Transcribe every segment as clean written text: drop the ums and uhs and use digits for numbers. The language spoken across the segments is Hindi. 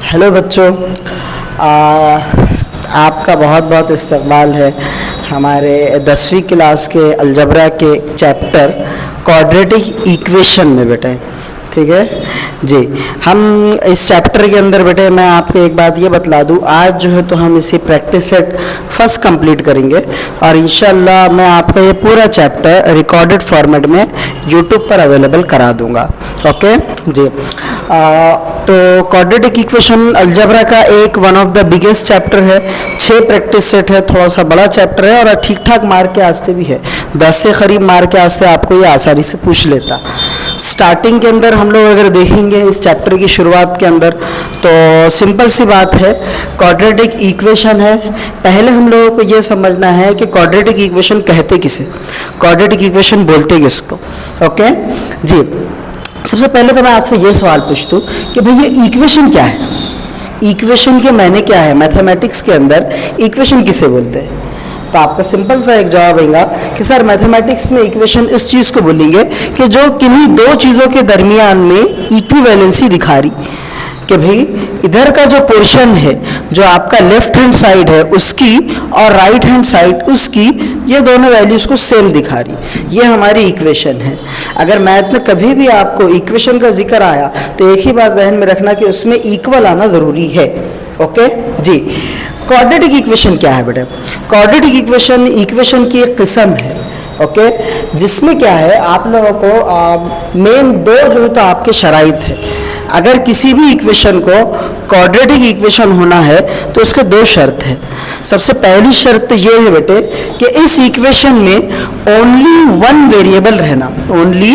हेलो बच्चों, आपका बहुत बहुत इस्तकबाल है हमारे 10वीं क्लास के अलजबरा के चैप्टर क्वाड्रेटिक इक्वेशन में बेटे। ठीक है जी। हम इस चैप्टर के अंदर बेटे मैं आपको एक बात ये बतला दूं, आज जो है तो हम इसी प्रैक्टिस सेट फर्स्ट कंप्लीट करेंगे और इंशाल्लाह मैं आपको ये पूरा चैप्टर रिकॉर्डेड फॉर्मेट में यूट्यूब पर अवेलेबल करा दूंगा। ओके जी। तो क्वाड्रेटिक इक्वेशन अलजबरा का एक one of the biggest chapter है। 6 प्रैक्टिस सेट है, थोड़ा सा बड़ा चैप्टर है और ठीक ठाक मार्क के आस्ते भी है। 10 से करीब मार्क के आस्ते आपको ये आसानी से पूछ लेता। स्टार्टिंग के अंदर हम लोग अगर देखेंगे इस चैप्टर की शुरुआत के अंदर तो सिंपल सी बात है, क्वाड्रेटिक इक्वेशन है। पहले हम लोगों को ये समझना है कि क्वाड्रेटिक इक्वेशन कहते किसे, क्वाड्रेटिक इक्वेशन बोलते किसको। ओके जी। सबसे पहले तो मैं आपसे ये सवाल पूछता हूँ कि भाई ये इक्वेशन क्या है, इक्वेशन के मायने क्या है। मैथमेटिक्स के अंदर इक्वेशन किसे बोलते हैं? तो आपका सिंपल सा एक जवाब आएगा कि सर मैथमेटिक्स में इक्वेशन इस चीज़ को बोलेंगे कि जो किन्हीं दो चीज़ों के दरमियान में इक्विवेलेंसी दिखा रही कि भाई इधर का जो पोर्शन है, जो आपका लेफ्ट हैंड साइड है उसकी और राइट हैंड साइड उसकी, ये दोनों वैल्यूज़ को सेम दिखा रही, ये हमारी इक्वेशन है। अगर मैथ में कभी भी आपको इक्वेशन का जिक्र आया तो एक ही बात जहन में रखना कि उसमें इक्वल आना ज़रूरी है। ओके जी। क्वाड्रेटिक इक्वेशन क्या है बेटा? क्वाड्रेटिक इक्वेशन की एक किस्म है। ओके जिसमें क्या है, आप लोगों को मेन दो जो है तो आपके शराइत है। अगर किसी भी इक्वेशन को क्वाड्रेटिक इक्वेशन होना है तो उसके 2 शर्त है। सबसे पहली शर्त ये है बेटे कि इस इक्वेशन में ओनली 1 वेरिएबल रहना, ओनली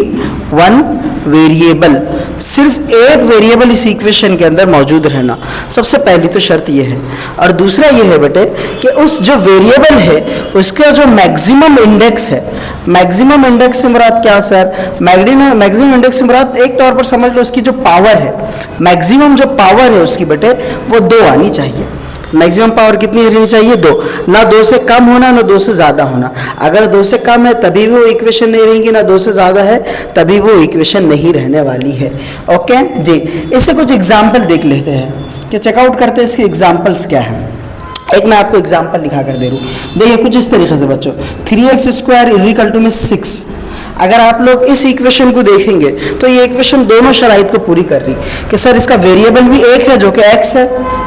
1 वेरिएबल, सिर्फ एक वेरिएबल इस इक्वेशन के अंदर मौजूद रहना। सबसे पहली तो शर्त ये है। और दूसरा ये है बेटे कि उस जो वेरिएबल है उसका जो मैक्सिमम इंडेक्स है, मैक्सिमम इंडेक्स से मुराद क्या सर? मैक्सिमम इंडेक्स से मुराद एक तौर पर समझ लो उसकी जो पावर है, मैक्सिमम जो पावर है उसकी बेटे वो 2 आनी चाहिए। मैक्सिमम पावर कितनी रहनी चाहिए? 2। ना 2 से कम होना ना 2 से ज़्यादा होना। अगर 2 से कम है तभी वो इक्वेशन नहीं रहेगी, ना 2 से ज़्यादा है तभी वो इक्वेशन नहीं रहने वाली है। ओके जी। इससे कुछ एग्जाम्पल देख लेते हैं कि चेकआउट करते हैं इसके एग्जाम्पल्स क्या हैं। एक मैं आपको एग्जाम्पल लिखा कर दे रहा हूँ, देखिए कुछ इस तरीके से बच्चों, 3x² = 6। अगर आप लोग इस इक्वेशन को देखेंगे तो ये इक्वेशन दोनों शराइत को पूरी कर रही कि सर इसका वेरिएबल भी एक है जो कि x है,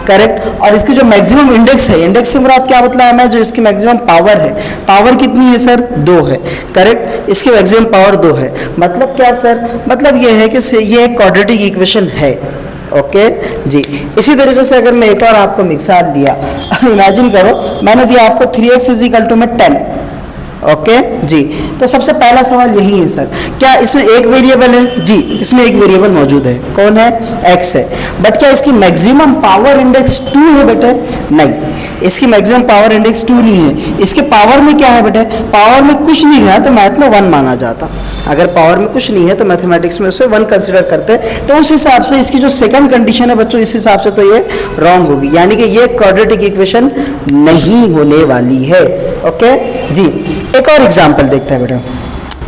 करेक्ट, और इसकी जो मैक्सिमम इंडेक्स है, इंडेक्स से मुराद क्या बताया मैं, जो इसकी मैक्सिमम पावर है, पावर कितनी है सर? 2 है, करेक्ट, इसकी मैक्सिमम पावर 2 है। मतलब क्या सर? मतलब ये है कि ये एक क्वाड्रेटिक इक्वेशन है। ओके जी। इसी तरीके से अगर मैं एक और आपको मिसाल दिया, इमेजिन करो मैंने दिया आपको 3x = 10। ओके जी। तो सबसे पहला सवाल यही है सर, क्या इसमें एक वेरिएबल है? जी इसमें एक वेरिएबल मौजूद है, कौन है? x है। बट क्या इसकी मैक्सिमम पावर इंडेक्स 2 है बेटे? नहीं, इसकी मैक्सिमम पावर इंडेक्स 2 नहीं है। इसके पावर में क्या है बेटे? पावर में कुछ नहीं है तो मैथ में 1 माना जाता। अगर पावर में कुछ नहीं है तो मैथमेटिक्स में उसे 1 कंसिडर करते हैं। तो उस हिसाब से इसकी जो सेकंड कंडीशन है बच्चों, इस हिसाब से तो ये रॉन्ग होगी, यानी कि ये क्वाड्रेटिक इक्वेशन नहीं होने वाली है। ओके जी। एक और एग्जाम्पल देखते हैं बेटा,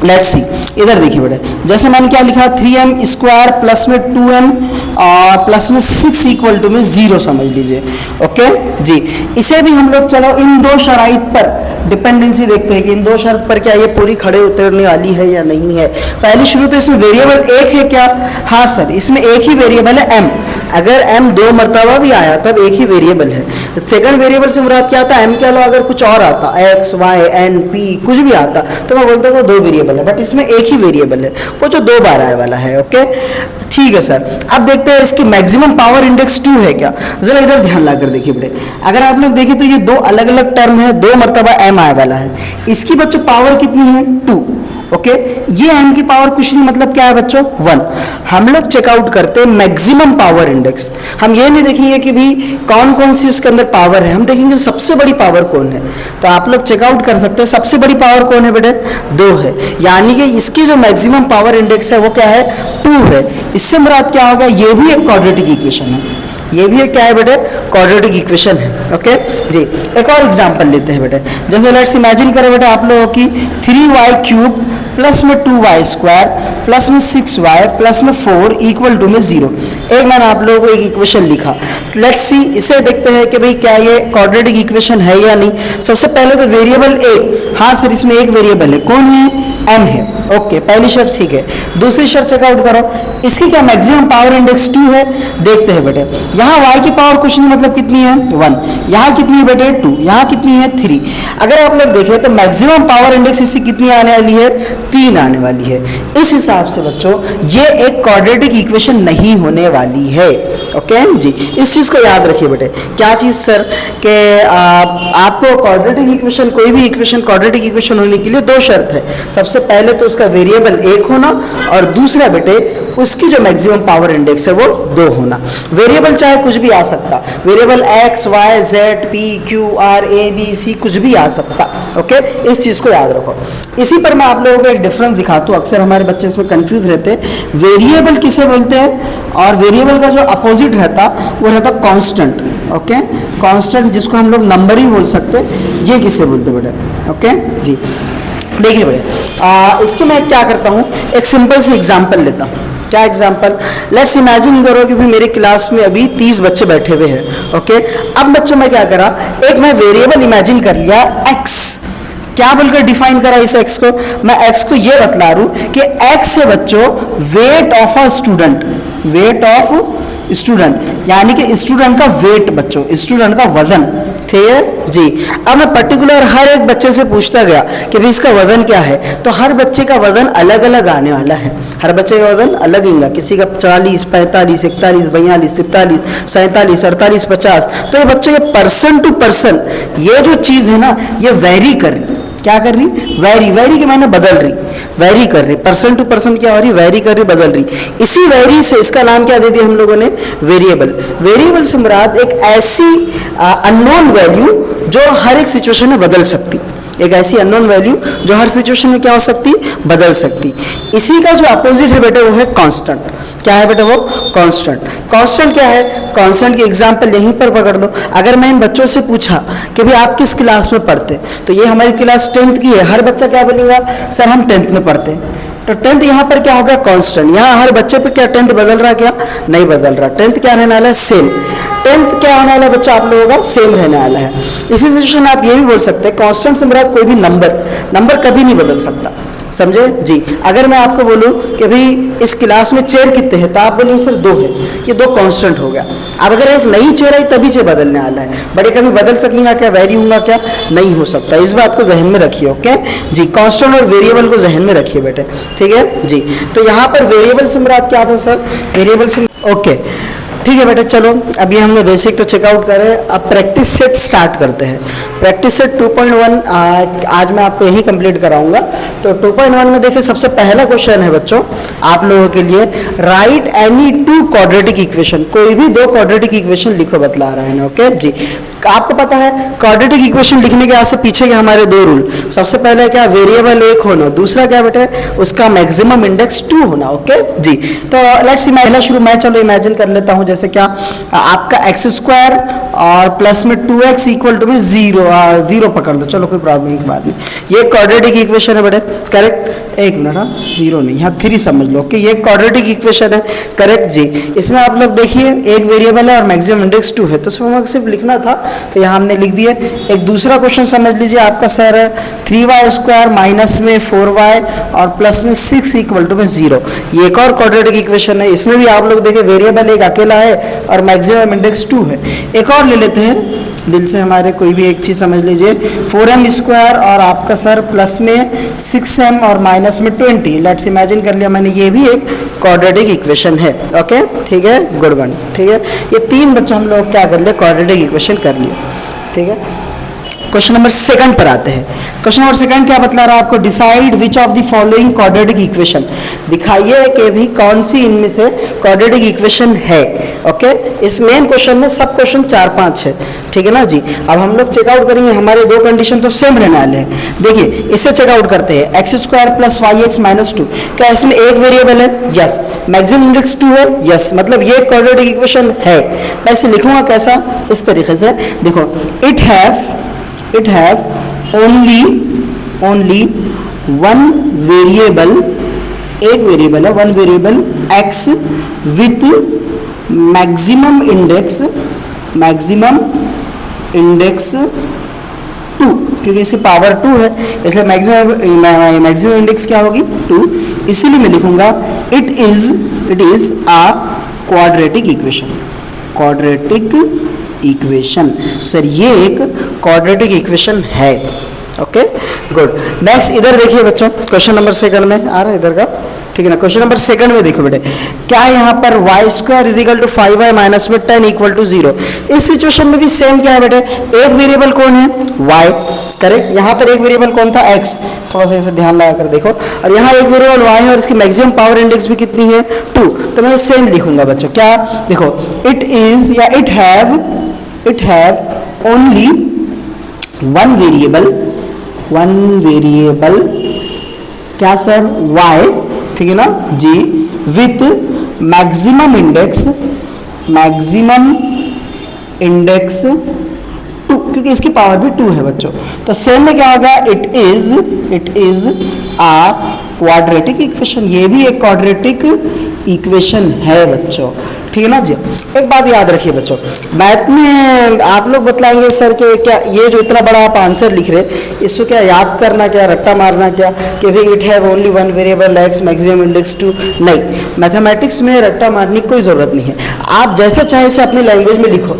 लेट्स सी। इधर देखिए बेटा, जैसे मैंने क्या लिखा, 3m² प्लस में 2m और प्लस में 6 = में 0 समझ लीजिए। ओके जी। इसे भी हम लोग चलो इन 2 शराइत पर डिपेंडेंसी देखते हैं कि इन 2 शर्त पर क्या ये पूरी खड़े उतरने वाली है या नहीं है। पहली शुरू तो इसमें वेरिएबल एक है क्या? हाँ सर, इसमें एक ही वेरिएबल है m। अगर m 2 मरतबा भी आया तब एक ही वेरिएबल है। सेकंड वेरिएबल से मुराद क्या आता है? m के अलावा अगर कुछ और आता, x, y, n, p कुछ भी आता तो मैं बोलता हूँ 2 वेरिएबल है, बट इसमें एक ही वेरिएबल है, वो जो 2 बार आने वाला है। ओके ठीक है सर। अब देखते हैं इसकी मैक्सिमम पावर इंडेक्स 2 है क्या? जरा इधर ध्यान लाकर देखिए बेटे, अगर आप लोग देखें तो ये 2 अलग अलग टर्म है, 2 मरतबा m आने वाला है। इसकी बच्चों पावर कितनी है? 2। ओके ये m की पावर कुछ नहीं, मतलब क्या है बच्चों? 1। हम लोग चेकआउट करते हैं मैक्सिमम पावर इंडेक्स। हम ये नहीं देखेंगे कि भी कौन कौन सी उसके अंदर पावर है, हम देखेंगे सबसे बड़ी पावर कौन है। तो आप लोग चेकआउट कर सकते हैं सबसे बड़ी पावर कौन है बेटे? 2 है, यानी कि इसकी जो मैक्सिमम पावर इंडेक्स है वो क्या है? 2 है। इससे मुराद क्या होगा? ये भी एक क्वाड्रेटिक इक्वेशन है, ये भी एक क्या है बेटे? क्वाड्रेटिक इक्वेशन है। ओके जी। एक और एग्जांपल लेते हैं बेटे, जैसे लेट्स इमेजिन करो बेटे आप लोगों की 3y³ प्लस में 2y स्क्वायर प्लस में 6y प्लस में 4 इक्वल टू में 0। एक मैंने आप लोगों को एक इक्वेशन लिखा, लेट्स सी इसे देखते हैं कि भाई क्या ये क्वाड्रेटिक इक्वेशन है या नहीं। सबसे पहले तो वेरिएबल एक, हाँ सर इसमें एक वेरिएबल है, कौन है, m है, ओके पहली शर्त ठीक है। दूसरी शर्त चेकआउट करो, इसकी क्या मैक्सिमम पावर इंडेक्स 2 है, देखते हैं बेटे। यहाँ y की पावर कुछ नहीं मतलब कितनी है 1, यहाँ कितनी है बेटे 2, यहाँ कितनी है 3। अगर आप लोग देखें तो मैक्सिमम पावर इंडेक्स इससे कितनी आने वाली है 3 आने वाली है। इस हिसाब से बच्चों ये एक क्वाड्रेटिक इक्वेशन नहीं होने वाली है, ओके जी। इस चीज को याद रखिए बेटे। क्या चीज सर के आपको क्वाड्रेटिक इक्वेशन, कोई भी इक्वेशन क्वाड्रेटिक इक्वेशन होने के लिए दो शर्त है। सबसे पहले तो उसका वेरिएबल एक होना और दूसरा बेटे उसकी जो मैक्सिमम पावर इंडेक्स है वो 2 होना। वेरिएबल चाहे कुछ भी आ सकता, variable x, y, z, p, q, r, a, b, c कुछ भी आ सकता, ओके इस चीज को याद रखो। इसी पर मैं आप लोगों को एक डिफरेंस दिखाता हूँ, अक्सर हमारे बच्चे इसमें कंफ्यूज रहते हैं। वेरिएबल किसे बोलते हैं और वेरिएबल का जो अपोजिट रहता वो रहता कांस्टेंट, ओके कांस्टेंट जिसको हम लोग नंबर ही बोल सकते हैं, ये किसे बोलते बेटे, ओके जी। देखिए बेटे इसके मैं क्या करता हूँ, एक सिंपल सी एग्जांपल लेता हूँ। क्या एग्जांपल, लेट्स इमेजिन करो कि भाई मेरी क्लास में अभी 30 बच्चे बैठे हुए हैं, ओके। अब बच्चों में क्या करा, एक मैं वेरिएबल इमेजिन कर लिया x, क्या बोलकर डिफाइन करा इस x को, मैं x को ये बतला रहा हूं कि x है बच्चों weight of a student, weight of student यानी कि स्टूडेंट का वेट बच्चों, स्टूडेंट का वजन, ठीक है जी। अब मैं पर्टिकुलर हर एक बच्चे से पूछता गया कि भाई इसका वजन क्या है, तो हर बच्चे का वजन अलग अलग आने वाला है, हर बच्चे का वजन अलग आएगा। किसी का 40, 45, 41, 42, 43, 47, 48, 50। तो ये बच्चों ये पर्सन टू पर्सन ये जो चीज़ है ना ये वेरी कर रही, क्या कर रही, वेरी के मायने बदल रही, वेरी कर रही, पर्सन टू पर्सन क्या हो रही, वेरी कर रही, बदल रही। इसी वेरी से इसका नाम क्या दे दिया हम लोगों ने, वेरिएबल। वेरिएबल से मुराद एक ऐसी अननोन वैल्यू जो हर एक सिचुएशन में बदल सकती, एक ऐसी अननोन वैल्यू जो हर सिचुएशन में क्या हो सकती, बदल सकती। इसी का जो अपोजिट है बेटे वो है कांस्टेंट। क्या है बेटे वो, कांस्टेंट। कांस्टेंट क्या है, कांस्टेंट की एग्जांपल यहीं पर पकड़ लो। अगर मैं इन बच्चों से पूछा कि भाई आप किस क्लास में पढ़ते, तो ये हमारी क्लास 10th की है, हर बच्चा क्या बोलेगा, सर हम 10th में पढ़ते हैं। तो 10th यहाँ पर क्या होगा, कांस्टेंट। यहाँ हर बच्चे पे क्या 10th बदल रहा, क्या नहीं बदल रहा, 10th क्या रहने वाला है, सेम। 10th क्या होने वाला है बच्चा आप लोगों का, सेम रहने वाला है। इसी सिचुएशन आप ये भी बोल सकते हैं कांस्टेंट से मुराद कोई भी नंबर कभी नहीं बदल सकता, समझे जी। अगर मैं आपको बोलूं कि भाई इस क्लास में चेयर कितने हैं, तो आप बोलेंगे सर 2 है, ये 2 कांस्टेंट हो गया। अब अगर एक नई चेयर आई तभी चेयर बदलने वाला है, बड़े कभी बदल सकेंगे क्या, वेरी होगा क्या, नहीं हो सकता। इस बात को जहन में रखिए, ओके जी। कांस्टेंट और वेरिएबल को जहन में रखिए बेटे, ठीक है जी। तो यहाँ पर वेरिएबल से मुराद क्या था सर, वेरिएबल से, ओके ठीक है बेटा। चलो अभी हमने बेसिक तो चेकआउट करे, अब प्रैक्टिस सेट स्टार्ट करते हैं। प्रैक्टिस सेट 2.1 आज मैं आपको यही कंप्लीट कराऊंगा। तो 2.1 में देखिए सबसे पहला क्वेश्चन है बच्चों आप लोगों के लिए, राइट एनी 2 क्वाड्रेटिक इक्वेशन, कोई भी 2 क्वाड्रेटिक इक्वेशन लिखो बतला रहे हैं, ओके जी। आपको पता है क्वाड्रेटिक इक्वेशन लिखने के आज से पीछे के हमारे 2 रूल, सबसे पहले क्या, वेरिएबल एक होना, दूसरा क्या बेटे उसका मैक्सिमम इंडेक्स 2 होना, ओके जी। तो लेट्स पहला शुरू मैं चलो इमेजिन कर लेता हूं, जैसे क्या आपका x स्क्वायर और प्लस में 2x इक्वल टू में 0 पकड़ दो, चलो कोई प्रॉब्लम की बात नहीं। ये क्वाड्रेटिक इक्वेशन है बेटे, करेक्ट। एक मिनट, 0 नहीं, यहाँ 3 समझ लो, कि ये क्वाड्रेटिक इक्वेशन है, करेक्ट जी। इसमें आप लोग देखिए एक वेरिएबल है और मैक्सिमम इंडेक्स 2 है, तो इसमें सिर्फ लिखना था तो यहाँ हमने लिख दिया। एक दूसरा क्वेश्चन समझ लीजिए आपका सर 3y स्क्वायर माइनस में 4y और प्लस में 6 इक्वल टू में 0, ये एक और क्वाड्रेटिक इक्वेशन है। इसमें भी आप लोग देखिए वेरिएबल एक अकेला है और मैक्सिमम इंडेक्स 2 है। एक और ले लेते हैं दिल से हमारे, कोई भी एक चीज समझ लीजिए, 4m स्क्वायर और आपका सर प्लस में 6m और माइनस में 20। लेट्स इमेजिन कर लिया मैंने, ये भी एक क्वाड्रेटिक इक्वेशन है, ओके ठीक है, गुड वन, ठीक है। ये 3 बच्चों हम लोग क्या कर लिए, क्वाड्रेटिक इक्वेशन कर लिए, ठीक है। क्वेश्चन नंबर 2 पर आते हैं। क्वेश्चन नंबर 2 क्या बतला रहा है आपको, decide which of the following quadratic equation, दिखाइए कि भी कौन सी इनमें से क्वाड्रेटिक इक्वेशन है, ओके। इस मेन क्वेश्चन में सब क्वेश्चन 4-5 है, ठीक है ना जी। अब हम लोग चेकआउट करेंगे, हमारे 2 कंडीशन तो सेम रहने वाले हैं। देखिए इससे चेकआउट करते हैं, x square plus yx minus 2, क्या इसमें एक वेरिएबल है, यस। मैक्सिमम इंडेक्स 2 है, यस, मतलब ये क्वाड्रेटिक इक्वेशन है। मैं इसे लिखूंगा कैसा, इस तरीके से देखो, it have only one variable, एक वेरिएबल है, one variable x with maximum index 2, क्योंकि इसकी पावर 2 है इसलिए मैक्सिमम इंडेक्स क्या होगी 2, इसीलिए मैं लिखूंगा it is a quadratic equation. Sir ये एक क्वाड्रेटिक इक्वेशन है। Okay good. नेक्स्ट इधर देखिए बच्चों, क्वेश्चन नंबर 2 में आ रहा है इधर का, ठीक है ना। क्वेश्चन नंबर 2 में देखो बेटे, क्या है यहाँ पर y² = 5y माइनस में 10 = 0। इस सिचुएशन में भी सेम क्या है बेटे, एक वेरिएबल कौन है y, करेक्ट। यहाँ पर एक वेरिएबल कौन था x, थोड़ा सा इसे ध्यान लगा कर देखो, और यहाँ एक वेरिएबल y है और इसकी मैक्सिमम पावर इंडेक्स भी कितनी है 2, तो मैं सेम लिखूंगा बच्चों। क्या देखो, इट इज या it have only one variable क्या सर y, ठीक है ना जी, विथ मैक्सिमम इंडेक्स 2, क्योंकि इसकी पावर भी 2 है बच्चों। तो सेम में क्या होगा, it is a quadratic equation, ये भी एक क्वाड्रेटिक इक्वेशन है बच्चों, ठीक है ना जी। एक बात याद रखिए बच्चों, मैथ में आप लोग बतलाएंगे सर कि क्या ये जो इतना बड़ा आप आंसर लिख रहे इसको क्या याद करना, क्या रट्टा मारना, क्या कि भाई it have only one variable x maximum index 2, नहीं, मैथमेटिक्स में रट्टा मारने की कोई ज़रूरत नहीं है। आप जैसा चाहे इसे अपनी लैंग्वेज में लिखो,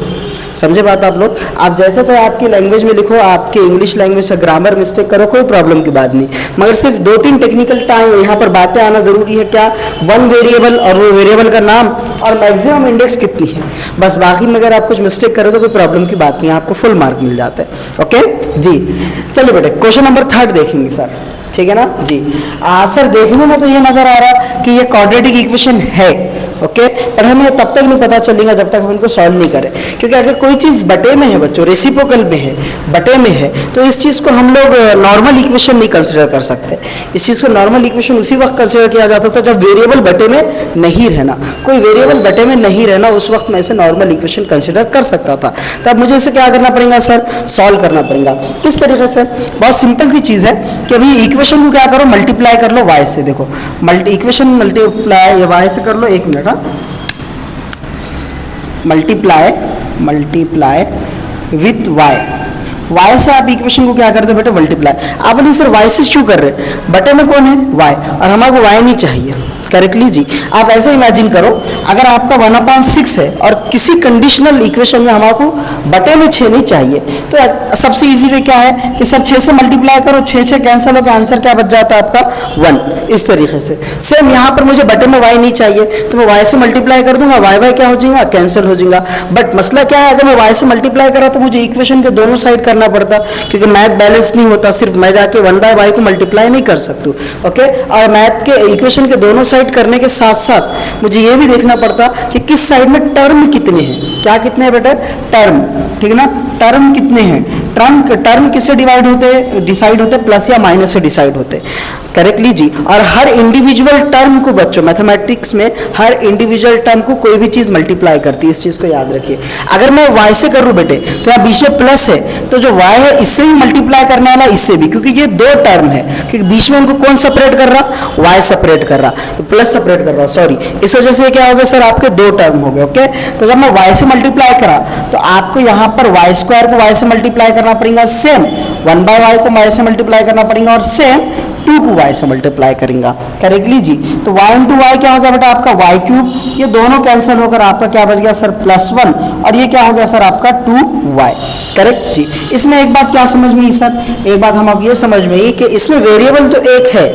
समझे बात आप लोग, आप जैसा चाहे आपकी लैंग्वेज में लिखो, आपके इंग्लिश लैंग्वेज से ग्रामर मिस्टेक करो, कोई प्रॉब्लम की बात नहीं, मगर सिर्फ 2-3 टेक्निकल टाइम यहाँ पर बातें आना जरूरी है। क्या, वन वेरिएबल और वो वेरिएबल का नाम और मैक्सिमम इंडेक्स कितनी है, बस। बाकी में अगर आप कुछ मिस्टेक करो तो कोई प्रॉब्लम की बात नहीं, आपको फुल मार्क मिल जाता है। ओके जी, चलिए बेटे क्वेश्चन नंबर 3 देखेंगे सर, ठीक है ना जी। सर देखने में तो ये नजर आ रहा कि ये क्वाड्रेटिक इक्वेशन है, ओके, पर हमें तब तक नहीं पता चलेगा जब तक हम इनको सॉल्व नहीं करें, क्योंकि अगर कोई चीज़ बटे में है बच्चों, रेसिप्रोकल में है, बटे में है, तो इस चीज़ को हम लोग नॉर्मल इक्वेशन नहीं कंसिडर कर सकते। इस चीज़ को नॉर्मल इक्वेशन उसी वक्त कंसिडर किया जाता था जब वेरिएबल बटे में नहीं रहना, कोई वेरिएबल बटे में नहीं रहना, उस वक्त मैं इसे नॉर्मल इक्वेशन कंसिडर कर सकता था। तब मुझे इसे क्या करना पड़ेगा सर, सॉल्व करना पड़ेगा। किस तरीके से, बहुत सिंपल सी चीज़ है कि अभी इक्वेशन को क्या करो, मल्टीप्लाई कर लो y से। देखो इक्वेशन मल्टीप्लाई y से कर लो, 1 मिनट, मल्टीप्लाई विथ y से आप इक्वेशन को क्या करते हो बेटे, मल्टीप्लाई। आप नहीं सर y से क्यों कर रहे, बटे में कौन है y, और हमारे को y नहीं चाहिए, करेक्टली जी। आप ऐसे इमेजिन करो, अगर आपका 1/6 है और किसी कंडीशनल इक्वेशन में हमारे बटे में 6 नहीं चाहिए, तो सबसे इजी वे क्या है कि सर 6 से मल्टीप्लाई करो, 6 कैंसिल होकर आंसर क्या बच जाता है आपका 1। इस तरीके से सेम यहाँ पर मुझे बटे में y नहीं चाहिए तो मैं y से मल्टीप्लाई कर दूंगा, y क्या हो जाएगा, कैंसिल हो जाएगा। बट मसला क्या है, अगर मैं y से मल्टीप्लाई करा तो मुझे इक्वेशन के दोनों साइड करना पड़ता, क्योंकि मैथ बैलेंस नहीं होता, सिर्फ मैं जाके 1/y को मल्टीप्लाई नहीं कर सकती, ओके। और मैथ के इक्वेशन के दोनों साइड करने के साथ साथ मुझे ये भी देखना पड़ता कि किस साइड में टर्म कितने हैं, क्या कितने हैं बेटा, टर्म, ठीक है ना, टर्म कितने हैं, टर्म किससे डिसाइड होते प्लस या माइनस से डिसाइड होते, करेक्टली जी। और हर इंडिविजुअल टर्म को बच्चों मैथमेटिक्स में हर इंडिविजुअल टर्म को कोई भी चीज मल्टीप्लाई करती है, इस चीज को याद रखिए। अगर मैं y से करूं बेटे तो यहाँ बीच में प्लस है, तो जो y है इससे भी मल्टीप्लाई करने वाला इससे भी, क्योंकि ये 2 टर्म है, क्योंकि बीच में उनको कौन सेपरेट कर रहा, y सेपरेट कर रहा, तो प्लस सेपरेट कर रहा, सॉरी। इस वजह से क्या हो गया सर, आपके 2 टर्म हो गए, ओके। तो जब मैं y से मल्टीप्लाई करा तो आपको यहाँ पर y² को y से मल्टीप्लाई करना पड़ेगा, सेम 1/y को y से मल्टीप्लाई करना पड़ेगा, और सेम 2 को y से मल्टीप्लाई करेंगे, करेक्टली जी। तो y इंटू वाई क्या हो गया बेटा आपका y³, ये दोनों कैंसिल होकर आपका क्या बच गया सर +1, और ये क्या हो गया सर आपका 2y, करेक्ट जी। इसमें एक बात क्या समझ में आई सर, एक बात हम ये समझ में आई कि इसमें वेरिएबल तो एक है,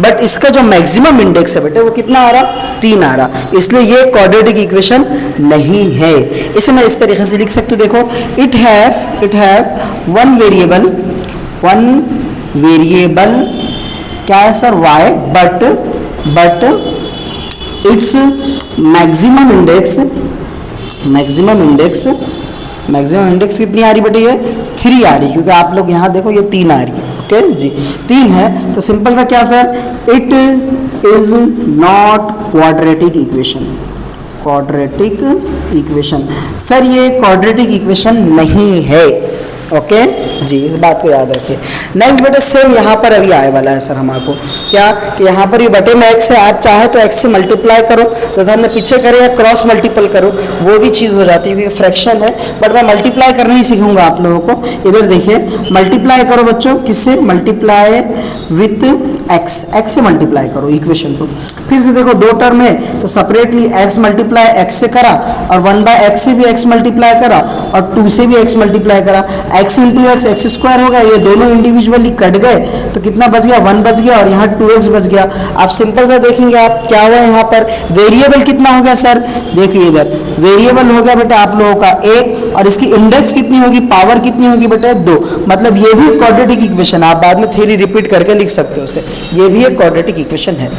बट इसका जो मैक्सिमम इंडेक्स है बेटे वो कितना आ रहा, 3 आ रहा, इसलिए ये क्वाड्रेटिक इक्वेशन नहीं है। इसे मैं इस तरीके से लिख सकती हूँ, देखो इट हैव वन वेरिएबल क्या है sir y, but its maximum index कितनी आ रही बेटे, ये 3 आ रही, क्योंकि आप लोग यहाँ देखो ये 3 आ रही है, ओके जी, 3 है। तो सिंपल सा क्या sir, it is not quadratic equation, sir ये क्वाड्रेटिक इक्वेशन नहीं है, ओके जी, इस बात को याद रखिए। नेक्स्ट बेटे सेम यहाँ पर अभी आए वाला है सर हमारे को क्या कि यहाँ पर ये बटे में x है, आप चाहे तो x से मल्टीप्लाई करो, तो हमने पीछे करे या क्रॉस मल्टीपल करो वो भी चीज़ हो जाती है क्योंकि फ्रैक्शन है, बट मैं मल्टीप्लाई करना ही सीखूंगा आप लोगों को। इधर देखिए मल्टीप्लाई करो बच्चों, किससे मल्टीप्लाई विथ x से मल्टीप्लाई करो इक्वेशन को। फिर से देखो दो टर्म है तो सेपरेटली x मल्टीप्लाई x से करा और 1/x से भी x मल्टीप्लाई करा और 2 से भी x मल्टीप्लाई करा, x into x x square हो गया, ये दोनों इंडिविजुअली कट गए तो कितना बच गया 1 बच गया और यहाँ 2x बच गया। आप सिंपल सा देखेंगे आप क्या हुआ यहाँ पर वेरिएबल कितना हो गया सर, देखिए इधर वेरिएबल हो गया बेटा आप लोगों का 1 और इसकी इंडेक्स कितनी होगी, पावर कितनी होगी बेटा 2, मतलब ये भी एक क्वाड्रेटिक इक्वेशन, आप बाद में थ्योरी रिपीट करके लिख सकते हो उसे, ये भी एक क्वाड्रेटिक इक्वेशन है।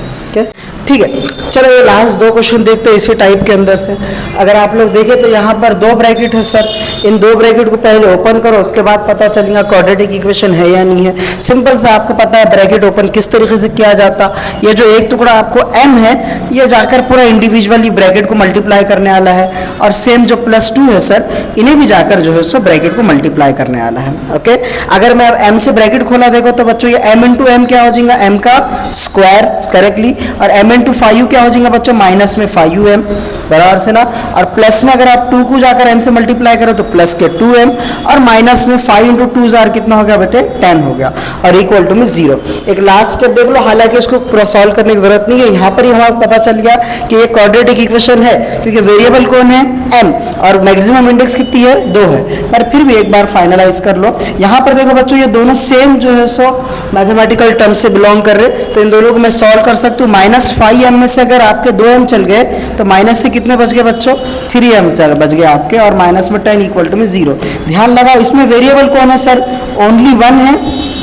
ठीक है, चलो ये लास्ट दो क्वेश्चन देखते हैं इसी टाइप के अंदर से। अगर आप लोग देखें तो यहाँ पर दो ब्रैकेट है सर, इन दो ब्रैकेट को पहले ओपन करो, उसके बाद पता चलेगा क्वाड्रेटिक इक्वेशन है या नहीं है। सिंपल सा आपको पता है ब्रैकेट ओपन किस तरीके से किया जाता, ये जो एक टुकड़ा आपको m है ये जाकर पूरा इंडिविजुअली ब्रैकेट को मल्टीप्लाई करने वाला है और सेम जो +2 है सर इन्हें भी जाकर जो है सो ब्रैकेट को मल्टीप्लाई करने वाला है। ओके, अगर मैं अब m से ब्रैकेट खोला देखो तो बच्चों ये m इंटू एम क्या हो जाएगा, m का स्क्वायर करेक्टली, और m इंटू 5 क्या हो जाएगा बच्चों माइनस में 5m बराबर से ना, और प्लस में अगर आप 2 को जाकर m से मल्टीप्लाई करो तो प्लस के 2m और माइनस में 5 इंटू 2 जार कितना हो गया बेटे 10 हो गया और इक्वल टू में 0। एक लास्ट स्टेप देख लो, हालांकि इसको क्रॉस सॉल्व करने की जरूरत नहीं है, यहाँ पर ही हमें पता चल गया कि ये क्वाड्रेटिक इक्वेशन है क्योंकि वेरिएबल कौन है m और मैक्सिमम इंडेक्स कितनी है 2 है, पर फिर भी एक बार फाइनलाइज कर लो। यहाँ पर देखो बच्चों ये दोनों सेम जो है सो मैथमेटिकल टर्म से बिलोंग कर रहे, तो इन दोनों को मैं सॉल्व कर सकता हूँ। -5m में से अगर आपके 2m चल गए तो माइनस से कितने बच गए बच्चों 3m बच गए आपके, और माइनस में 10 इक्वल टू में 0। ध्यान लगाओ इसमें वेरिएबल कौन है सर, ओनली 1 है,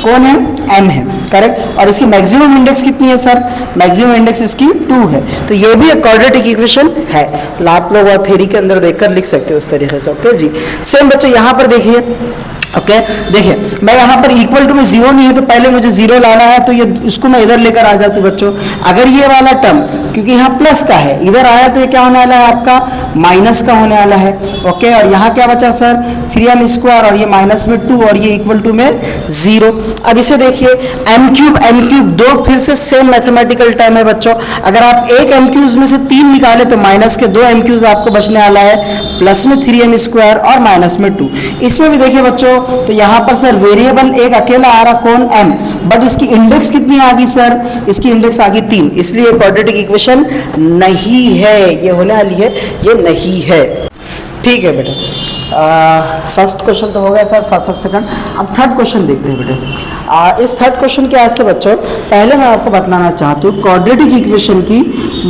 कौन है m है करेक्ट, और इसकी मैक्सिमम इंडेक्स कितनी है सर, मैक्सिमम इंडेक्स इसकी 2 है, तो ये भी एक क्वाड्रेटिक इक्वेशन है। आप लोग थ्योरी के अंदर देखकर लिख सकते हो उस तरीके से। ओके जी, सेम बच्चों यहाँ पर देखिए ओके देखिए मैं यहाँ पर इक्वल टू में 0 नहीं है तो पहले मुझे 0 लाना है, तो ये इसको मैं इधर लेकर आ जाती हूँ बच्चों। अगर ये वाला टर्म क्योंकि यहाँ प्लस का है इधर आया तो ये क्या होने वाला है आपका माइनस का होने वाला है। ओके, और यहाँ क्या बचा सर 3m स्क्वायर और ये माइनस में 2 और ये इक्वल टू में 0। अब इसे देखिए m क्यूब दो फिर से सेम मैथमेटिकल टर्म है बच्चों, अगर आप एक m क्यूब में से 3 निकाले तो माइनस के 2 m क्यूब आपको बचने वाला है, प्लस में 3m स्क्वायर और माइनस में 2। इसमें भी देखिए बच्चों तो यहाँ पर सर वेरिएबल एक अकेला आ रहा कौन m, बट इसकी इंडेक्स कितनी आ गई सर, इसकी इंडेक्स आ गई 3, इसलिए क्वाड्रेटिक इक्वेशन नहीं है, ये होने वाली है ये नहीं है। ठीक है बेटा, फर्स्ट क्वेश्चन तो हो गया सर फर्स्ट और सेकंड। अब थर्ड क्वेश्चन देखते हैं बेटे। इस थर्ड क्वेश्चन के आज से बच्चों पहले मैं आपको बतलाना चाहता हूँ क्वाड्रेटिक इक्वेशन की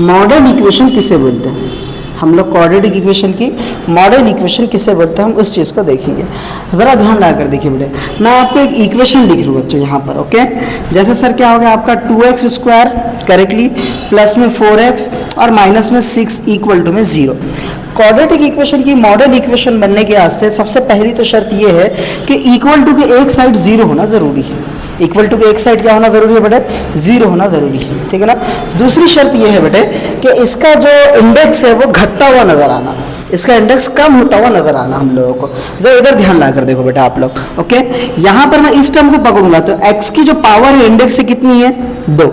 मॉडल इक्वेशन किसे बोलते हैं। हम लोग क्वाड्रेटिक इक्वेशन की मॉडल इक्वेशन किसे बोलते हैं हम उस चीज़ को देखेंगे। ज़रा ध्यान लगा कर देखिए बेटे, मैं आपको एक इक्वेशन लिख लूँ बच्चों यहाँ पर। ओके, जैसे सर क्या हो गया आपका 2x स्क्वायर करेक्टली प्लस में 4x और माइनस में 6 इक्वल टू में 0। क्वाड्रेटिक इक्वेशन की मॉडल इक्वेशन बनने के वास्ते सबसे पहली तो शर्त ये है कि इक्वल टू के एक साइड 0 होना ज़रूरी है। इक्वल टू के एक साइड क्या होना जरूरी है बेटे 0 होना जरूरी है, ठीक है ना। दूसरी शर्त ये है बेटे कि इसका जो इंडेक्स है वो घटता हुआ नजर आना, इसका इंडेक्स कम होता हुआ नजर आना हम लोगों को। जरा इधर ध्यान ला कर देखो बेटा आप लोग। ओके, यहाँ पर मैं इस टर्म को पकड़ूंगा तो x की जो पावर है इंडेक्स से कितनी है 2।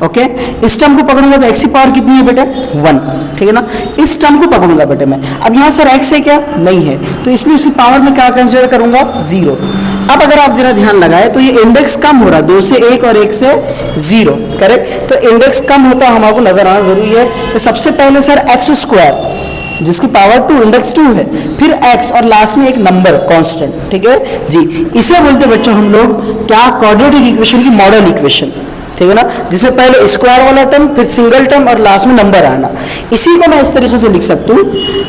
ओके, इस टर्म को पकड़ूंगा तो x की पावर कितनी है बेटे 1, ठीक है ना। इस टर्म को पकड़ूंगा बेटे मैं, अब यहाँ सर x है क्या नहीं है, तो इसलिए उसकी पावर में क्या कंसीडर करूंगा 0। अब अगर आप जरा ध्यान लगाए तो ये इंडेक्स कम हो रहा, 2 से 1 और 1 से 0 करेक्ट, तो इंडेक्स कम होता हमारे को नजर आना जरूरी है। तो सबसे पहले सर x स्क्वायर जिसकी पावर 2 इंडेक्स 2 है, फिर x और लास्ट में एक नंबर कांस्टेंट, ठीक है जी। इसे बोलते बच्चों हम लोग क्या क्वाड्रेटिक इक्वेशन की मॉडल इक्वेशन, ठीक है ना, जिससे पहले स्क्वायर वाला टर्म फिर सिंगल टर्म और लास्ट में नंबर आना। इसी को मैं इस तरीके से लिख सकता हूँ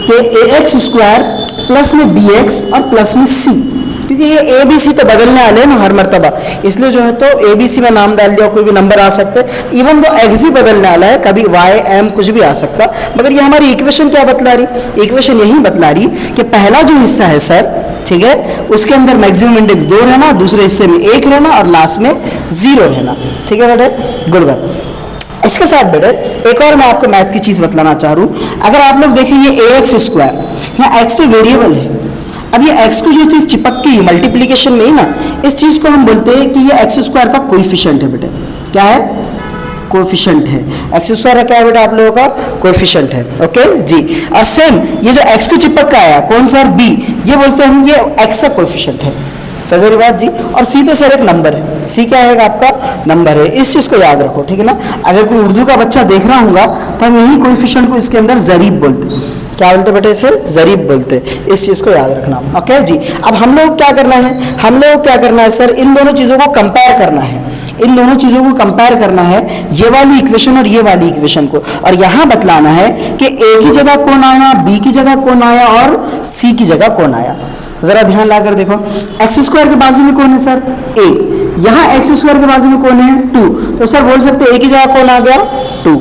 कि ax स्क्वायर प्लस में bx और प्लस में c, क्योंकि ये ए बी सी तो बदलने वाले हैं ना हर मरतबा, इसलिए जो है तो ए बी सी में नाम डाल दिया, कोई भी नंबर आ सकते हैं। इवन तो एक्स भी बदलने वाला है, कभी वाई एम कुछ भी आ सकता, मगर ये हमारी इक्वेशन क्या बतला रही, इक्वेशन यही बतला रही कि पहला जो हिस्सा है सर, ठीक है, उसके अंदर मैक्सिमम इंडेक्स 2 रहना, दूसरे हिस्से में 1 रहना और लास्ट में 0 रहना, ठीक है बेटे, गुड वन। इसके साथ बेटे एक और मैं आपको मैथ की चीज बतलाना चाह रहा हूँ। अगर आप लोग देखें ये ax स्क्वायर, यहाँ x तो वेरिएबल है, अब ये x को जो चीज चिपक गई मल्टीप्लीकेशन में ही ना, इस चीज को हम बोलते हैं कि ये एक्स स्क्वायर का कोएफिशिएंट है बेटे। क्या है? कोएफिशिएंट है। एक्स स्क्वायर क्या है बेटा आप लोगों का? कोएफिशिएंट है। ओके जी। और सेम ये जो x को चिपक का आया कौन सा? b, ये बोलते हैं हम ये x का कोएफिशिएंट है। समझ बात जी। और c तो सर एक नंबर है, c क्या है आपका? नंबर है। इस चीज को याद रखो, ठीक है ना। अगर कोई उर्दू का बच्चा देख रहा होगा तो हम यही कोएफिशिएंट को इसके अंदर जरीब बोलते हैं। क्या बोलते बेटे? इसे जरीब बोलते हैं। इस चीज को याद रखना। ओके जी। अब हम लोग क्या करना है? हम लोग क्या करना है सर? इन दोनों चीजों को कंपेयर करना है। इन दोनों चीजों को कंपेयर करना है, ये वाली इक्वेशन और ये वाली इक्वेशन को, और यहां बतलाना है कि a की जगह कौन आया, b की जगह कौन आया और c की जगह कौन आया। जरा ध्यान लाकर देखो, एक्स स्क्वायर के बाजू में कौन है सर? a। यहाँ एक्स स्क्वायर के बाजू में कौन है? 2। तो सर बोल सकते हैं a की जगह कौन आ गया? 2।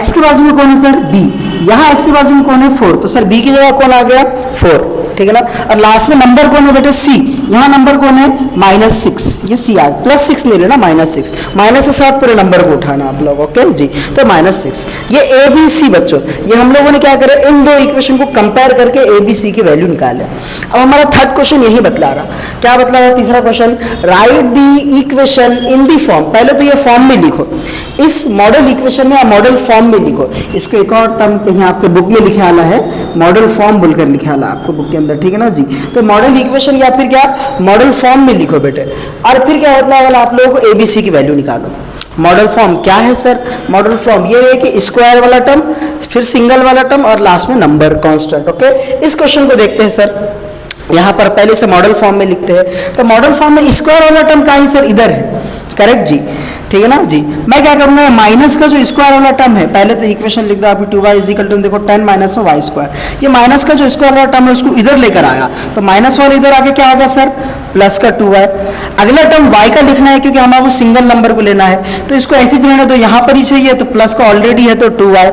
x के बाजू में कौन है सर? b। यहाँ x के बाजू में कौन है? 4। तो सर b की जगह कौन आ गया? 4। ठीक है ना। और लास्ट में नंबर कौन है बेटे? c। यहाँ नंबर कौन है? -6। ये c आ गया, +6 नहीं लेना, -6। माइनस के साथ पूरे नंबर को उठाना आप लोग। ओके जी। तो -6 ये a b c बच्चों, ये हम लोगों ने क्या करा? इन दो इक्वेशन को कंपेयर करके a b c की वैल्यू निकाले। अब हमारा थर्ड क्वेश्चन यही बतला रहा। क्या बतला रहा? तीसरा question, right the equation in the form. पहले तो ये फॉर्म में लिखो, इस मॉडल इक्वेशन में या मॉडल फॉर्म में लिखो। इसको एक और टर्म कहीं आपके बुक में लिखे आना है, मॉडल फॉर्म बोलकर लिखे आना आपको बुक के अंदर, ठीक है ना जी। तो मॉडल इक्वेशन या फिर क्या मॉडल फॉर्म में लिखो बेटे। और फिर क्या मतलब वाला आप लोगों को एबीसी की वैल्यू निकालो। मॉडल फॉर्म क्या है सर? मॉडल फॉर्म ये है कि स्क्वायर वाला टर्म, फिर सिंगल वाला टर्म और लास्ट में नंबर कांस्टेंट। ओके, इस क्वेश्चन को देखते हैं सर। यहाँ पर पहले से मॉडल फॉर्म में लिखते हैं। तो मॉडल फॉर्म में स्क्वायर वाला टर्म कहाँ है सर? इधर है। करेक्ट जी, ठीक है ना जी। मैं क्या करूंगा, माइनस का जो स्क्वायर वाला टर्म है, पहले तो इक्वेशन लिख दो आपकी 2y इक्वल टू, देखो 10 माइनस में वाई स्क्वायर। ये माइनस का जो स्क्वायर वाला टर्म है उसको इधर लेकर आया, तो माइनस वाला इधर आके क्या आ गया सर? प्लस का 2y। अगला टर्म y का लिखना है क्योंकि हमारे सिंगल नंबर को लेना है, तो इसको ऐसे ही रहने दो, यहाँ पर ही चाहिए, तो प्लस का ऑलरेडी है तो 2y।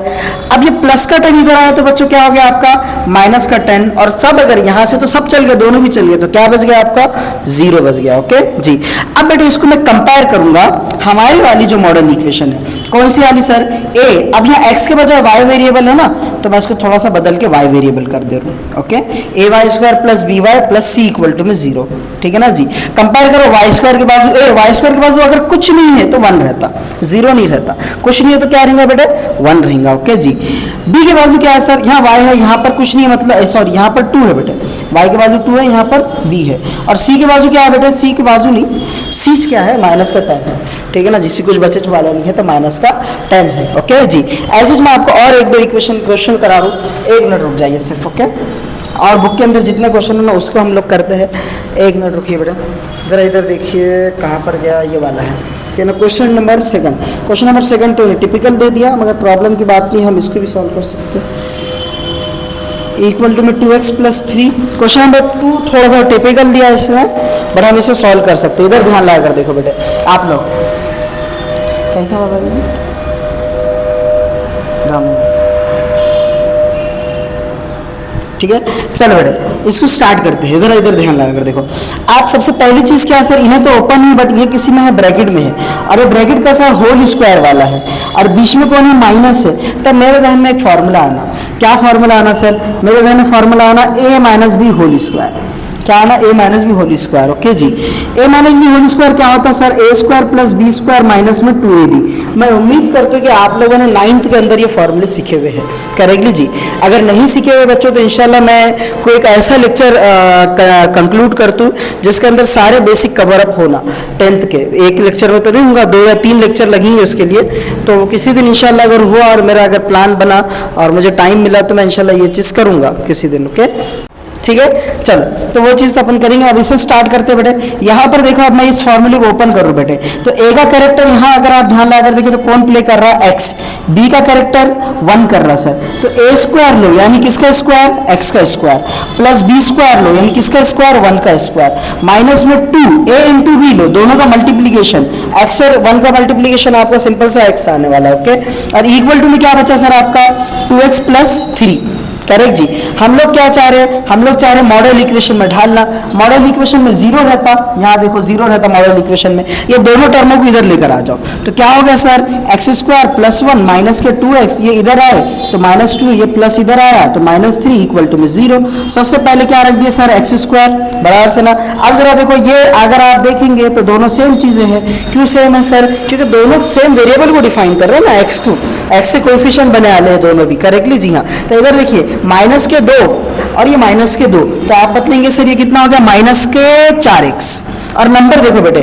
अब ये प्लस का 10 इधर आया तो बच्चों क्या हो गया आपका? माइनस का 10, और सब अगर यहाँ से तो सब चल गए, दोनों भी चल गए, तो क्या बच गया आपका? 0 बच गया। ओके जी। अब बेटे इसको मैं कंपेयर करूंगा हमारी वाली जो मॉडल इक्वेशन है, कौन सी वाली सर? a। अब यहाँ x के बजाय y वेरिएबल है ना, तो मैं इसको थोड़ा सा बदल के y वेरिएबल कर दे रहा हूँ। Okay, ay square plus B Y plus c equal to में 0, ठीक है ना जी। कंपेयर करो y स्क्वायर के बाजू a, y स्क्वायर के बाजू अगर कुछ नहीं है तो 1 रहता, 0 नहीं रहता। कुछ नहीं है तो क्या रहेगा बेटे? 1 रहेगा। ओके जी। b के बाजू क्या है सर? यहाँ y है, यहाँ पर कुछ नहीं है, मतलब सॉरी यहाँ पर 2 है बेटे, y के बाजू 2 है, यहाँ पर b है। और c के बाजू क्या है बेटे? c के बाजू नहीं, c क्या है? माइनस का 10 है, ठीक है ना। जिससे कुछ बचे वाला नहीं है तो माइनस का 10 है। ओके जी। ऐसे मैं आपको और एक दो इक्वेशन क्वेश्चन करा रहा हूँ, 1 मिनट रुक जाइए सिर्फ। ओके, और बुक के अंदर जितने क्वेश्चन है ना उसको हम लोग करते हैं। 1 मिनट रुकिए बेटा, जरा इधर देखिए कहाँ पर गया, ये वाला है, ठीक है ना। क्वेश्चन नंबर 2, क्वेश्चन नंबर 2 तो टिपिकल दे दिया, मगर प्रॉब्लम की बात नहीं, हम इसको भी सॉल्व कर सकते हैं। इक्वल टू में 2x प्लस 3। क्वेश्चन नंबर 2 थोड़ा सा टिपिकल दिया इसमें, बट हम इसे सॉल्व कर सकते हैं। इधर ध्यान लगा कर देखो बेटे आप लोग, क्या होगा ठीक है। चलो बेटे इसको स्टार्ट करते हैं, जरा इधर ध्यान लगा कर देखो। आप सबसे पहली चीज क्या है सर? इन्हें तो ओपन है, बट ये किसी में है ब्रैकेट में है, और ये ब्रैकेट का सर होल स्क्वायर वाला है, और बीच में कौन है? माइनस है। तब मेरे ध्यान में एक फॉर्मूला आना, क्या फॉर्मूला आना सर? मेरे ध्यान में फॉर्मूला आना a minus B whole square. क्या आना? a minus B whole square. Okay जी। a minus B whole square क्या होता है sir? a square plus B square minus में 2ab। मैं उम्मीद करता हूँ कि आप लोगों ने 9th के अंदर ये फॉर्मूले सीखे हुए हैं करेक्टली जी। अगर नहीं सीखे हुए बच्चों तो इंशाल्लाह मैं कोई एक ऐसा लेक्चर कंक्लूड करता हूँ जिसके अंदर सारे बेसिक कवर अप होना 10th के। एक लेक्चर में तो नहीं होगा, 2 या 3 लेक्चर लगेंगे उसके लिए, तो किसी दिन इंशाल्लाह अगर हुआ और मेरा अगर प्लान बना और मुझे टाइम मिला तो मैं इंशाल्लाह ये चीज़ करूँगा किसी दिन। ओके ठीक है, चलो तो वो चीज़ तो अपन करेंगे। अब इसे स्टार्ट करते बेटे। यहाँ पर देखो, अब मैं इस फॉर्मूले को ओपन करूँ बेटे, तो a का कैरेक्टर यहाँ अगर आप ध्यान लगाकर देखिए तो कौन प्ले कर रहा है? x। b का कैरेक्टर 1 कर रहा है सर, तो a स्क्वायर लो यानी किसका स्क्वायर? x का स्क्वायर, प्लस b स्क्वायर लो यानी किसका स्क्वायर? 1 का स्क्वायर, माइनस में 2 a इंटू b लो, दोनों का मल्टीप्लीकेशन, x और 1 का मल्टीप्लीकेशन आपका सिंपल सा x आने वाला है। ओके, और इक्वल टू में क्या बचा सर आपका? 2x प्लस 3, करेक्ट जी। हम लोग क्या चाह रहे हैं, हम लोग चाह रहे हैं मॉडल इक्वेशन में ढालना। मॉडल इक्वेशन में जीरो रहता, यहाँ देखो जीरो रहता मॉडल इक्वेशन में, ये दोनों टर्मों को इधर लेकर आ जाओ तो क्या हो गया sir, x square plus 1 minus के 2x, ये इधर आए तो -2, ये प्लस इधर आया तो -3 इक्वल टू में 0। सबसे पहले क्या रख दिया सर, एक्स स्क्वायर बराबर से ना। अब जरा देखो ये अगर आप देखेंगे तो दोनों सेम चीजें हैं। क्यों सेम है सर, क्योंकि दोनों सेम वेरिएबल को डिफाइन कर रहे हैं ना, एक्स को, एक्स से कोएफिशिएंट बने वाले हैं दोनों भी, करेक्टली जी हाँ। तो इधर देखिए माइनस के 2 और ये माइनस के 2, तो आप बतलेंगे सर ये कितना हो गया, माइनस के 4x। और नंबर देखो बेटे,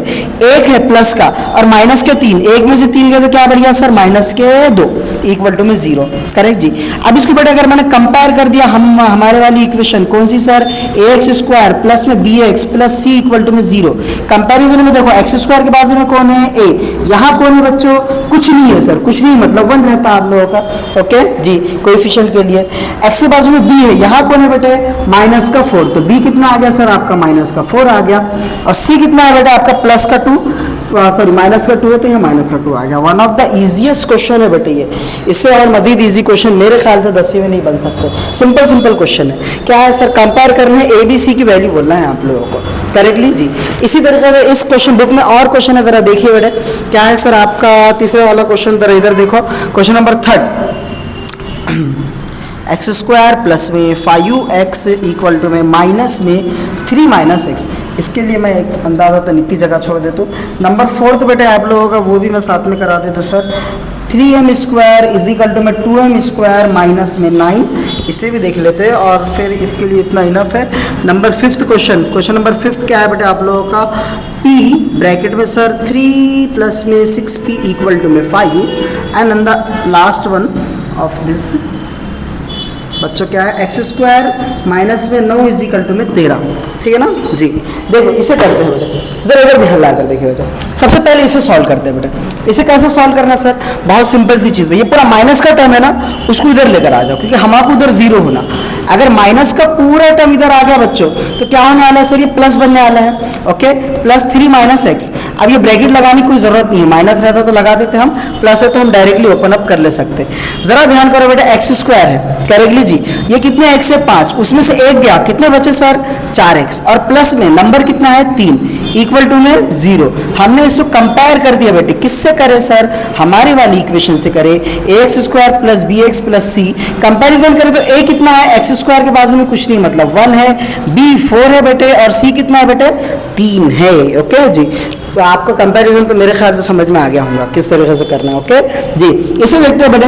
एक है प्लस का और माइनस के 3, एक में से 3 गए तो क्या बढ़ गया सर, माइनस के 2 इक्वल टू में 0। करेक्ट जी। अब इसको बेटे अगर मैंने कंपेयर कर दिया, हम हमारे वाली इक्वेशन कौन सी सर, ax स्क्वायर प्लस में bx plus c equal to में 0। कंपैरिजन में देखो एक्स स्क्वायर के बाजू में कौन है, a, यहाँ कौन है बच्चों, कुछ नहीं है सर, कुछ नहीं मतलब 1 रहता आप लोगों का। ओके जी, कोएफिशिएंट के लिए x के बाजू में b है, यहाँ कौन है बेटे, माइनस का 4, तो b कितना आ गया सर आपका, माइनस का 4 आ गया। और c कितना है बेटा आपका, प्लस का 2, सॉरी माइनस का 2 है तो यहाँ माइनस का 2 आ गया। One of the easiest question है बेटे ये, इससे और मजीद इजी क्वेश्चन मेरे ख्याल से 10वीं में नहीं बन सकते। सिंपल सिंपल क्वेश्चन है, क्या है सर, कंपेयर करने ए बी सी की वैल्यू बोलना है आप लोगों को, करेक्टली जी। इसी तरीके से इस क्वेश्चन बुक में और क्वेश्चन है, जरा देखिए बेटे क्या है सर आपका तीसरे वाला क्वेश्चन, जरा इधर देखो, question number 3, x square plus में 5x इक्वल टू में माइनस में 3 माइनस एक्स। इसके लिए मैं एक अंदाज़ा तो इतनी जगह छोड़ देता हूँ। नंबर 4 तो बेटे आप लोगों का वो भी मैं साथ में करा देता हूँ sir, 3m square is equal to में 2m स्क्वायर माइनस में 9, इसे भी देख लेते हैं और फिर इसके लिए इतना इनफ है। नंबर 5 क्वेश्चन, क्वेश्चन नंबर 5 क्या है बेटे आप लोगों का, p ब्रैकेट में सर 3 प्लस में 6p इक्वल टू में 5 and in the last one of this बच्चों क्या है, एक्स स्क्वायर माइनस में 9 इज इक्वल टू में 13, ठीक है ना जी। देखो इसे करते हैं बेटे, जरा इधर ध्यान लाकर देखिए बेटे, सबसे पहले इसे सॉल्व करते हैं बेटे। इसे कैसे सॉल्व करना सर, बहुत सिंपल सी चीज़ है, ये पूरा माइनस का टर्म है ना, उसको इधर लेकर आ जाओ क्योंकि हमारे उधर 0 होना। अगर माइनस का पूरा टर्म इधर आ गया बच्चों तो क्या होने वाला है सर, ये प्लस बनने वाला है। Okay, plus 3 minus x. अब ये ब्रैकेट लगाने की कोई जरूरत नहीं है, माइनस रहता तो लगा देते हम, प्लस है तो हम डायरेक्टली ओपन अप कर ले सकते। जरा ध्यान करो बेटा, एक्स स्क्वायर है करेक्टली जी, ये कितने एक्स है 5, उसमें से एक गया, कितने बचे सर 4x, और प्लस में नंबर कितना है 3 इक्वल टू में 0। हमने इसको कंपेयर कर दिया बेटे, किससे करें सर, हमारी वाली इक्वेशन से करें, ax square plus bx plus c। Comparison करें तो a कितना है, एक्स स्क्वायर के बाजू में कुछ नहीं मतलब 1 है, b 4 है बेटे और c कितना है बेटे 3 है। ओके जी, तो आपको कंपैरिजन तो मेरे ख्याल से समझ में आ गया होगा किस तरीके से करना है। ओके जी, इसे देखते हैं बेटे,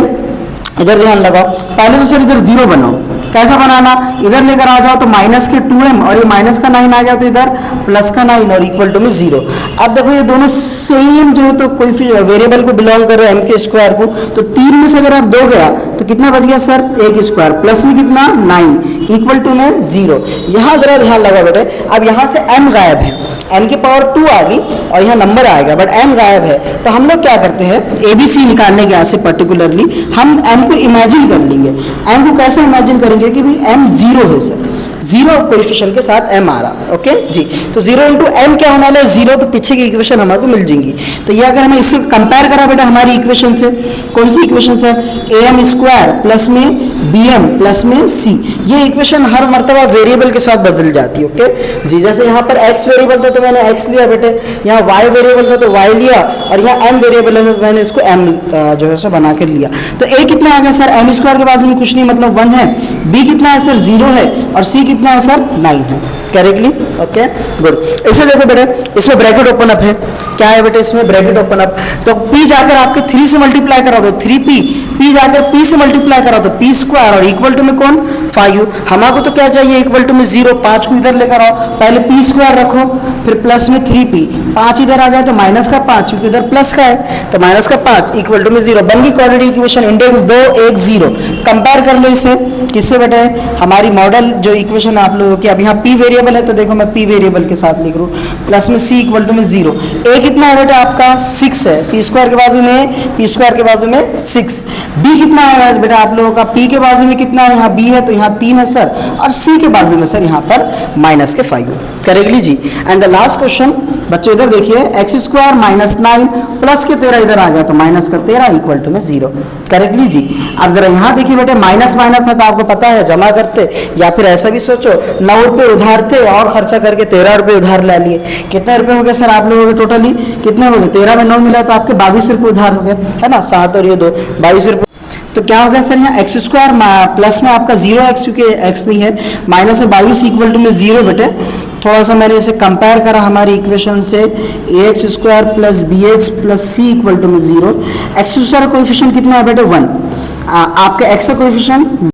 इधर ध्यान लगाओ, पहले तो सर इधर 0 बनाओ, कैसा बनाना, इधर लेकर आ जाओ तो माइनस के 2m और ये माइनस का 9 आ गया तो इधर प्लस का 9 और इक्वल टू में 0। अब देखो ये दोनों सेम जो है तो कोई वेरिएबल को बिलोंग कर रहे हैं m के स्क्वायर को, तो 3 में से अगर आप 2 गया तो कितना बच गया सर 1 स्क्वायर प्लस में कितना 9 इक्वल टू में 0। यहाँ जरा ध्यान लगा बेटे, अब यहाँ से m गायब है, m की पावर 2 आ गई और यहाँ नंबर आएगा बट m गायब है, तो हम लोग क्या करते हैं ABC निकालने के यहाँ से पर्टिकुलरली हम m को इमेजिन कर लेंगे। m को कैसे इमेजिन करेंगे कि भाई m 0 है सर, 0 कोएफिशिएंट के साथ m आ रहा। ओके जी, तो 0 इंटू m क्या होने वाला है 0, तो पीछे की इक्वेशन हमारे मिल जाएंगी। तो ये अगर हमें इससे कंपेयर करा बेटा हमारी इक्वेशन से, कौन सी इक्वेशन से, am स्क्वायर प्लस में bm प्लस में c, ये इक्वेशन हर मर्तबा वेरिएबल के साथ बदल जाती है। ओके जी, जैसे यहाँ पर x वेरिएबल था तो मैंने x लिया बेटे, यहाँ y वेरिएबल था तो y लिया और यहाँ m वेरिएबल है तो मैंने इसको m जो है सो बना कर लिया। तो a कितना आ गया सर, m स्क्वायर के बाद में कुछ नहीं मतलब 1 है, b कितना है सर 0 है और c कितना है सर 9 है करेक्टली। ओके गुड, इसे देखो बेटे, इसमें ब्रैकेट ओपन अप है, क्या है बेटे इसमें ब्रैकेट ओपन अप, तो p जाकर आपके 3 से मल्टीप्लाई करा दो 3p, p जाकर p से मल्टीप्लाई करा दो p स्क्वायर और इक्वल टू में कौन 5। हमारे को तो क्या चाहिए इक्वल टू में 0, 5 को इधर लेकर आओ, पहले p स्क्वायर रखो फिर प्लस में 3p, 5 इधर आ गया तो माइनस का 5 क्योंकि इधर प्लस का है तो माइनस का 5 इक्वल टू में 0, बन गई क्वाड्रेटिक इक्वेशन, इंडेक्स 2 1 0। कंपेयर कर लो इसे किससे बेटे, हमारी मॉडल जो इक्वेशन आप लोगों की, अब यहाँ p वेरिएबल है तो देखो मैं p वेरिएबल के साथ लिख रहा हूँ, प्लस में c इक्वल टू में 0, a कितना है बेटा आपका 6 है, p स्क्वायर के बाजू में p स्क्वायर के बाजू में 6, b कितना है बेटा आप लोगों का, p के बाजू में कितना है, यहाँ b है तो यहाँ 3 है सर, और c के बाजू में सर यहाँ पर -5। करेक्टली जी। एंड द लास्ट क्वेश्चन बच्चों इधर देखिए, एक्स स्क्वायर माइनस 9 प्लस के 13 इधर आ गया तो माइनस का 13 इक्वल टू में 0। करेक्टली जी। अब जरा यहाँ देखिए बेटे, माइनस माइनस है तो आपको पता है जमा करते, या फिर ऐसा भी सोचो 9 रुपये उधार थे और खर्चा करके 13 रुपये उधार ला लिए। कितने रुपये हो गए सर आप लोगों के टोटली, कितने हो गए? 13 में 9 मिला तो आपके 22 रुपये उधार हो गए, है ना, 7 और ये 2, 22 रुपये। तो क्या हो गया सर यहाँ एक्स स्क्वायर प्लस में आपका 0x, क्योंकि एक्स नहीं है, माइनस में 22 इक्वल टू में 0 बेटे। थोड़ा सा मैंने इसे कंपेयर करा हमारी इक्वेशन से, ax square plus bx plus c equal to में 0। एक्स स्क्वायर कोएफिशिएंट कितना है बेटे? 1। आपके x का कोएफिशिएंट